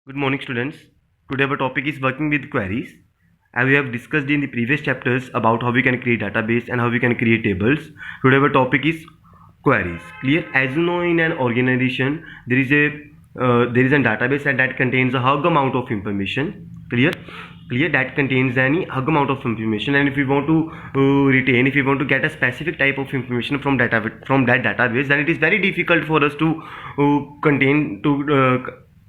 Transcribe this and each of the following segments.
Good morning, students. Today our topic is working with queries. As we have discussed in the previous chapters about how we can create database and how we can create tables. Today our topic is queries. Clear? As you know, in an organization there is a database that contains a hug amount of information. Clear, that contains any hug amount of information, and if we want to if we want to get a specific type of information from that database, then it is very difficult for us to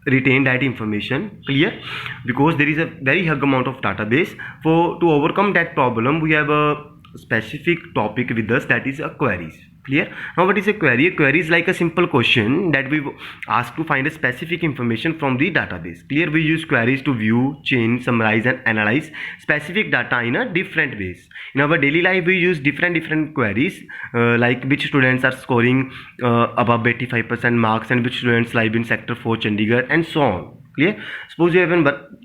retain that information. Clear? Because there is a very hug amount of database. To overcome that problem, we have a specific topic with us, that is a queries. Clear? Now what is a query? A query is like a simple question that we ask to find a specific information from the database. Clear? We use queries to view, change, summarize and analyze specific data in a different ways. In our daily life we use different queries, like which students are scoring above 85% marks, and which students live in sector 4 Chandigarh, and so on. Clear? Suppose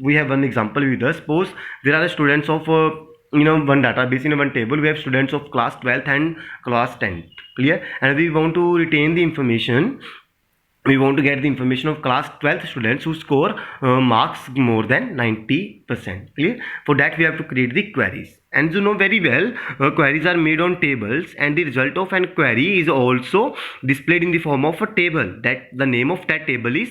we have one example with us. Suppose there are students of one database, in one table we have students of class 12th and class 10th. Clear? And we want to retain the information, we want to get the information of class 12th students who score marks more than 90%. Clear? For that we have to create the queries, and you know very well queries are made on tables, and the result of an query is also displayed in the form of a table. That the name of that table is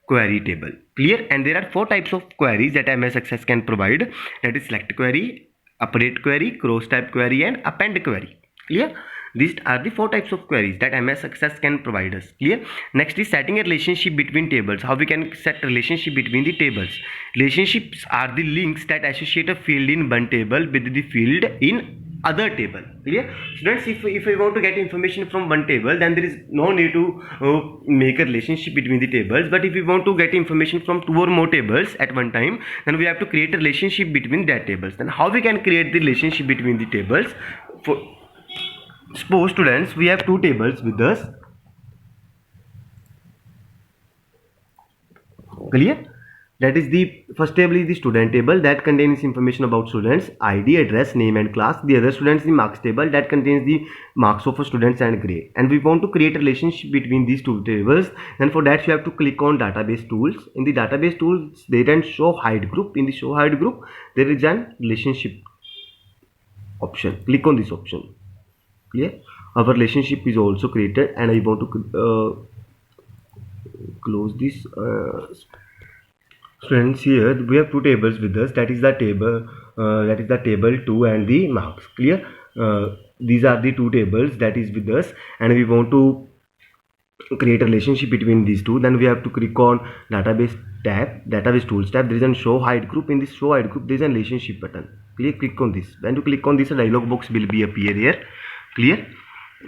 query table. Clear? And there are four types of queries that MS Access can provide, that is select query, update query, cross type query and append query. Clear? These are the four types of queries that MS Access can provide us. Clear? Next is setting a relationship between tables. How we can set relationship between the tables? Relationships are the links that associate a field in one table with the field in other table. Clear? Students, if we want to get information from one table, then there is no need to make a relationship between the tables. But if we want to get information from two or more tables at one time, then we have to create a relationship between that tables. Then how we can create the relationship between the tables? Suppose students, we have two tables with us. Clear? That is the first table is the student table that contains information about students, ID, address, name and class. The other students the marks table that contains the marks of students and grade. And we want to create a relationship between these two tables, and for that you have to click on database tools. In the database tools they then show hide group. In the show hide group there is an relationship option. Click on this option. Clear? Our relationship is also created, and I want to close this. Students, here we have two tables with us, that is the table 2 and the marks. Clear? These are the two tables that is with us, and we want to create a relationship between these two. Then we have to click on database tab, database tools tab. There is a show hide group. In this show hide group there is a relationship button. Clear? Click on this. When you click on this, a dialog box will be appear here. Clear?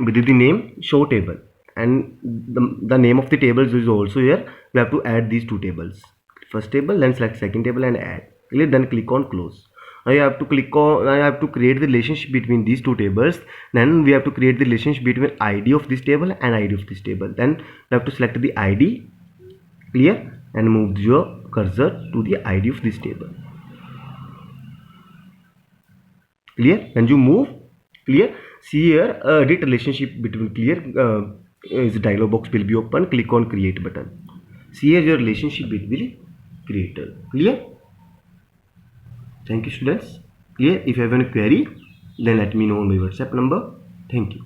With the name show table, and the name of the tables is also here. We have to add these two tables, first table, then select second table and add. Clear? Then click on close. Now you have to create the relationship between these two tables. Then we have to create the relationship between ID of this table and ID of this table. Then you have to select the ID. Clear? And move your cursor to the ID of this table. Clear? When you move, clear? See here, edit relationship between. Clear? Is dialog box will be open. Click on create button. See here, your relationship will be created. Clear? Thank you, students. Clear? If you have any query, then let me know on my WhatsApp number. Thank you.